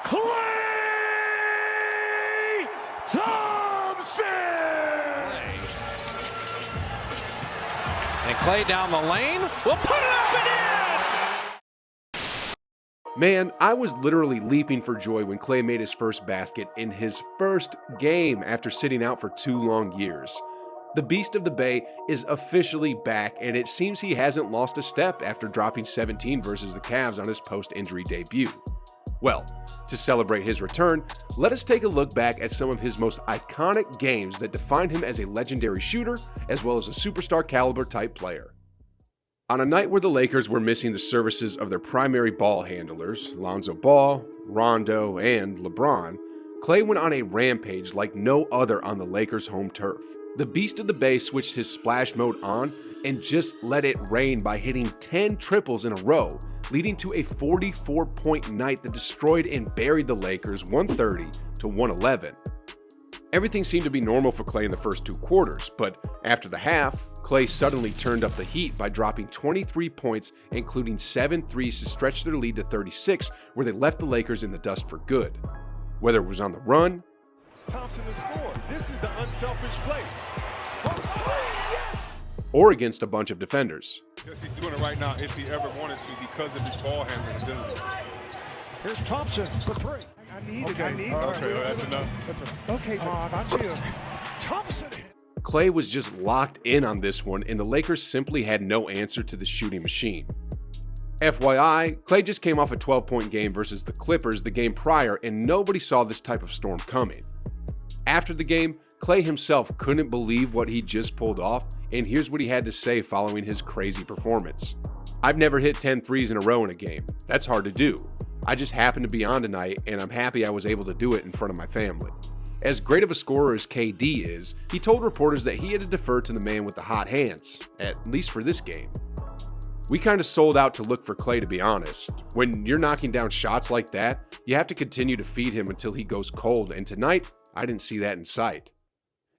Klay Thompson! And Klay down the lane will put it up and in! Man, I was literally leaping for joy when Klay made his first basket in his first game after sitting out for 2 long years. The Beast of the Bay is officially back, and it seems he hasn't lost a step after dropping 17 versus the Cavs on his post-injury debut. Well, to celebrate his return, let us take a look back at some of his most iconic games that defined him as a legendary shooter, as well as a superstar caliber type player. On a night where the Lakers were missing the services of their primary ball handlers, Lonzo Ball, Rondo, and LeBron, Klay went on a rampage like no other on the Lakers' home turf. The Beast of the Bay switched his splash mode on and just let it rain by hitting 10 triples in a row, leading to a 44-point night that destroyed and buried the Lakers 130-111. Everything seemed to be normal for Klay in the first 2 quarters, but after the half, Klay suddenly turned up the heat by dropping 23 points, including 7 threes to stretch their lead to 36, where they left the Lakers in the dust for good. Whether it was on the run, Thompson to score. This is the unselfish play. From 3, yes! or against a bunch of defenders. Yes, he's doing it right now if he ever wanted to because of his ball handling ability. Here's Thompson for 3. Okay, well, that's enough. Okay, Marv, I'm chill. Thompson. Klay was just locked in on this one, and the Lakers simply had no answer to the shooting machine. FYI, Klay just came off a 12-point game versus the Clippers the game prior, and nobody saw this type of storm coming. After the game, Klay himself couldn't believe what he just pulled off, and here's what he had to say following his crazy performance. "I've never hit 10 threes in a row in a game. That's hard to do. I just happened to be on tonight, and I'm happy I was able to do it in front of my family." As great of a scorer as KD is, he told reporters that he had to defer to the man with the hot hands, at least for this game. We kind of sold out to look for Klay, to be honest. When you're knocking down shots like that, you have to continue to feed him until he goes cold, and tonight, I didn't see that in sight.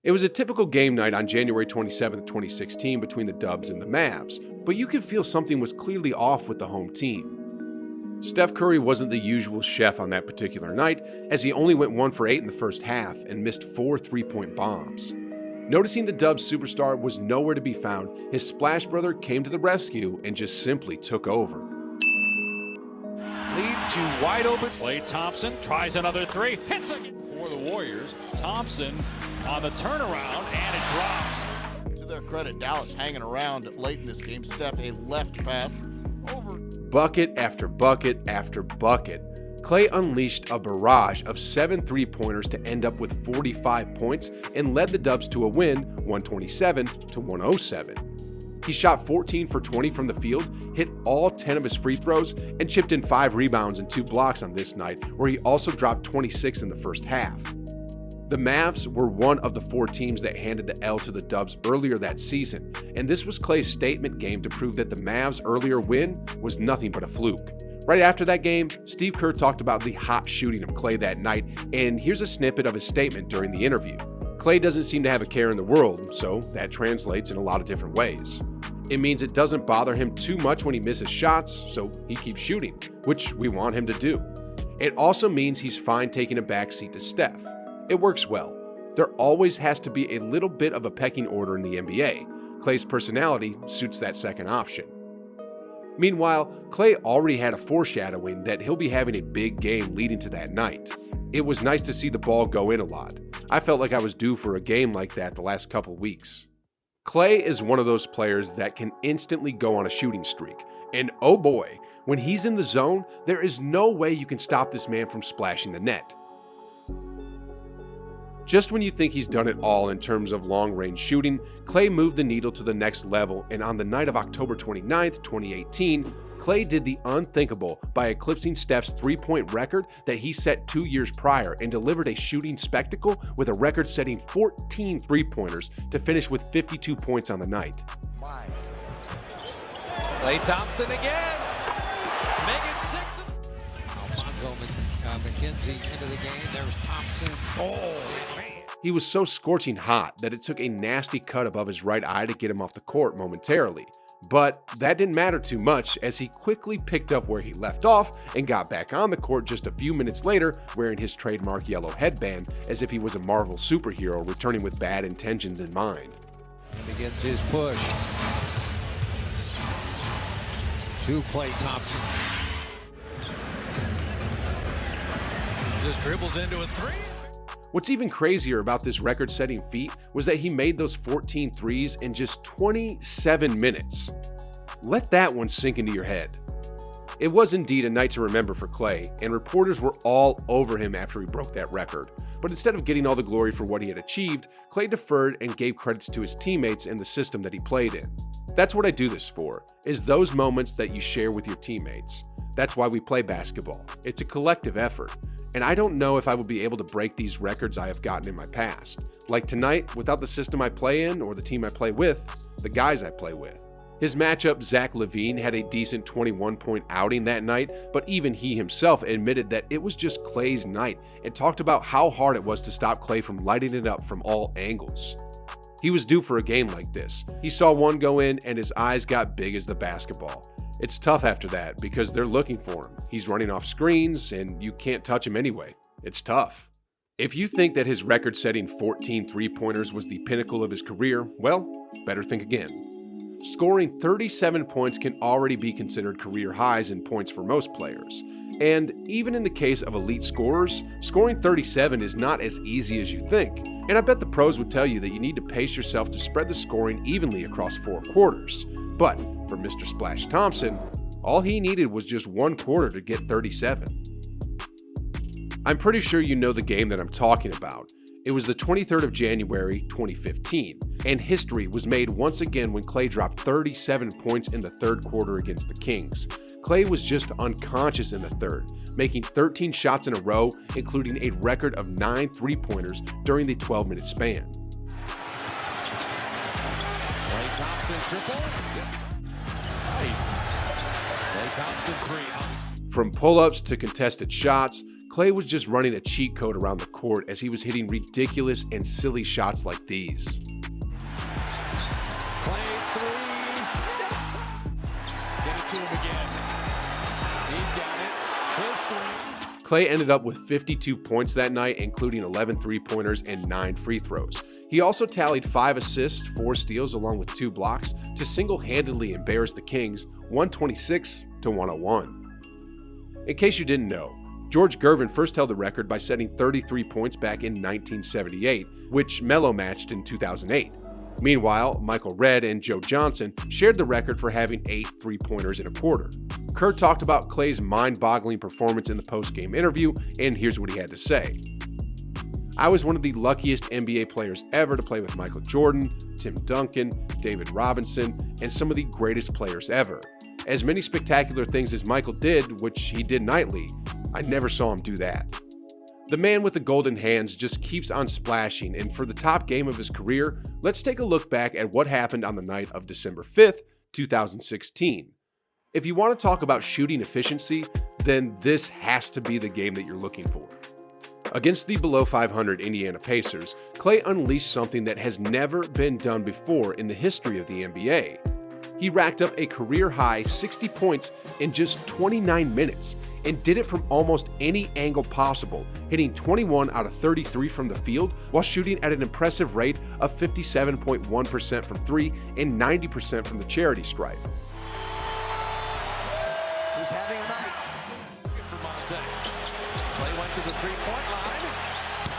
It was a typical game night on January 27, 2016 between the Dubs and the Mavs, but you could feel something was clearly off with the home team. Steph Curry wasn't the usual chef on that particular night, as he only went 1 for 8 in the first half and missed 4 3-point bombs. Noticing the Dubs superstar was nowhere to be found, his Splash brother came to the rescue and just simply took over. Leads you wide open. Klay Thompson tries another 3, hits again. For the Warriors, Thompson on the turnaround, and it drops. To their credit, Dallas hanging around late in this game. Steph, a left pass over. Bucket after bucket after bucket. Klay unleashed a barrage of 7 3-pointers to end up with 45 points and led the Dubs to a win, 127-107. He shot 14 for 20 from the field, hit all 10 of his free throws, and chipped in 5 rebounds and 2 blocks on this night, where he also dropped 26 in the first half. The Mavs were one of the 4 teams that handed the L to the Dubs earlier that season, and this was Klay's statement game to prove that the Mavs' earlier win was nothing but a fluke. Right after that game, Steve Kerr talked about the hot shooting of Klay that night, and here's a snippet of his statement during the interview. Klay doesn't seem to have a care in the world, so that translates in a lot of different ways. It means it doesn't bother him too much when he misses shots, so he keeps shooting, which we want him to do. It also means he's fine taking a backseat to Steph. It works well. There always has to be a little bit of a pecking order in the NBA. Klay's personality suits that second option. Meanwhile, Klay already had a foreshadowing that he'll be having a big game leading to that night. It was nice to see the ball go in a lot. I felt like I was due for a game like that the last couple weeks. Klay is one of those players that can instantly go on a shooting streak, and oh boy, when he's in the zone, there is no way you can stop this man from splashing the net. Just when you think he's done it all in terms of long-range shooting, Klay moved the needle to the next level, and on the night of October 29, 2018, Klay did the unthinkable by eclipsing Steph's 3-point record that he set 2 years prior and delivered a shooting spectacle with a record-setting 14 3-pointers to finish with 52 points on the night. Klay Thompson again. Make it 6. Alfonso McKenzie into the game. There's Thompson. Oh, He was so scorching hot that it took a nasty cut above his right eye to get him off the court momentarily. But that didn't matter too much, as he quickly picked up where he left off and got back on the court just a few minutes later wearing his trademark yellow headband as if he was a Marvel superhero returning with bad intentions in mind. He begins his push to Klay Thompson. Just dribbles into a three. What's even crazier about this record-setting feat was that he made those 14 threes in just 27 minutes. Let that one sink into your head. It was indeed a night to remember for Klay, and reporters were all over him after he broke that record. But instead of getting all the glory for what he had achieved, Klay deferred and gave credits to his teammates and the system that he played in. That's what I do this for, is those moments that you share with your teammates. That's why we play basketball. It's a collective effort. And I don't know if I would be able to break these records I have gotten in my past. Like tonight, without the system I play in or the team I play with, the guys I play with. His matchup, Zach LaVine, had a decent 21-point outing that night, but even he himself admitted that it was just Klay's night and talked about how hard it was to stop Klay from lighting it up from all angles. He was due for a game like this. He saw one go in and his eyes got big as the basketball. It's tough after that because they're looking for him. He's running off screens and you can't touch him anyway. It's tough. If you think that his record-setting 14 three-pointers was the pinnacle of his career, well, better think again. Scoring 37 points can already be considered career highs in points for most players. And even in the case of elite scorers, scoring 37 is not as easy as you think. And I bet the pros would tell you that you need to pace yourself to spread the scoring evenly across 4 quarters. But for Mr. Splash Thompson, all he needed was just 1 quarter to get 37. I'm pretty sure you know the game that I'm talking about. It was the 23rd of January, 2015, and history was made once again when Klay dropped 37 points in the 3rd quarter against the Kings. Klay was just unconscious in the 3rd, making 13 shots in a row, including a record of 9 three-pointers during the 12-minute span. Klay Thompson triple. Nice. Klay Thompson three. From pull-ups to contested shots, Klay was just running a cheat code around the court as he was hitting ridiculous and silly shots like these. Klay three. Yes. Get it to him again. He's got it. His three. Klay ended up with 52 points that night, including 11 three-pointers and 9 free throws. He also tallied 5 assists, 4 steals, along with 2 blocks to single-handedly embarrass the Kings 126-101. In case you didn't know, George Gervin first held the record by setting 33 points back in 1978, which Melo matched in 2008. Meanwhile, Michael Redd and Joe Johnson shared the record for having 8 three-pointers in a quarter. Kerr talked about Klay's mind-boggling performance in the post-game interview, and here's what he had to say. I was one of the luckiest NBA players ever to play with Michael Jordan, Tim Duncan, David Robinson, and some of the greatest players ever. As many spectacular things as Michael did, which he did nightly, I never saw him do that. The man with the golden hands just keeps on splashing, and for the top game of his career, let's take a look back at what happened on the night of December 5th, 2016. If you want to talk about shooting efficiency, then this has to be the game that you're looking for. Against the below 500 Indiana Pacers, Klay unleashed something that has never been done before in the history of the NBA. He racked up a career-high 60 points in just 29 minutes and did it from almost any angle possible, hitting 21 out of 33 from the field while shooting at an impressive rate of 57.1% from 3 and 90% from the charity stripe. Who's having a night? For Monte. Klay went to the three-point line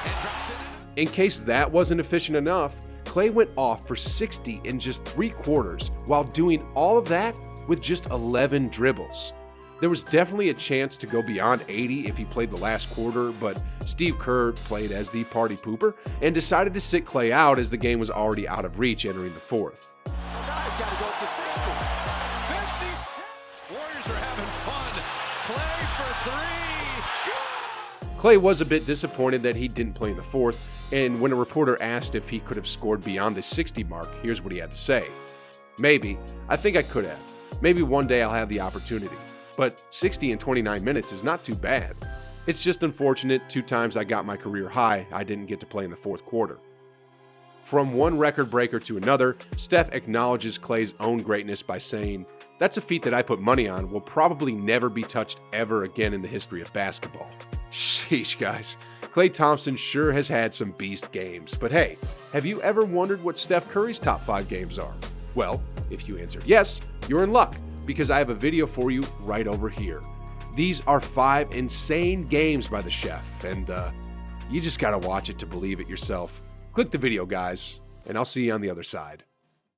and dropped it. In case that wasn't efficient enough, Klay went off for 60 in just 3 quarters while doing all of that with just 11 dribbles. There was definitely a chance to go beyond 80 if he played the last quarter, but Steve Kerr played as the party pooper and decided to sit Klay out as the game was already out of reach entering the 4th. Guys got to go for 60. 56. Warriors are having fun. Klay for 3. Klay was a bit disappointed that he didn't play in the 4th, and when a reporter asked if he could have scored beyond the 60 mark, here's what he had to say. Maybe. I think I could have. Maybe one day I'll have the opportunity. But 60 in 29 minutes is not too bad. It's just unfortunate 2 times I got my career high, I didn't get to play in the 4th quarter. From one record breaker to another, Steph acknowledges Klay's own greatness by saying, "That's a feat that I put money on will probably never be touched ever again in the history of basketball." Sheesh, guys. Klay Thompson sure has had some beast games, but hey, have you ever wondered what Steph Curry's top 5 games are? Well, if you answered yes, you're in luck, because I have a video for you right over here. These are 5 insane games by the chef, and you just gotta watch it to believe it yourself. Click the video, guys, and I'll see you on the other side.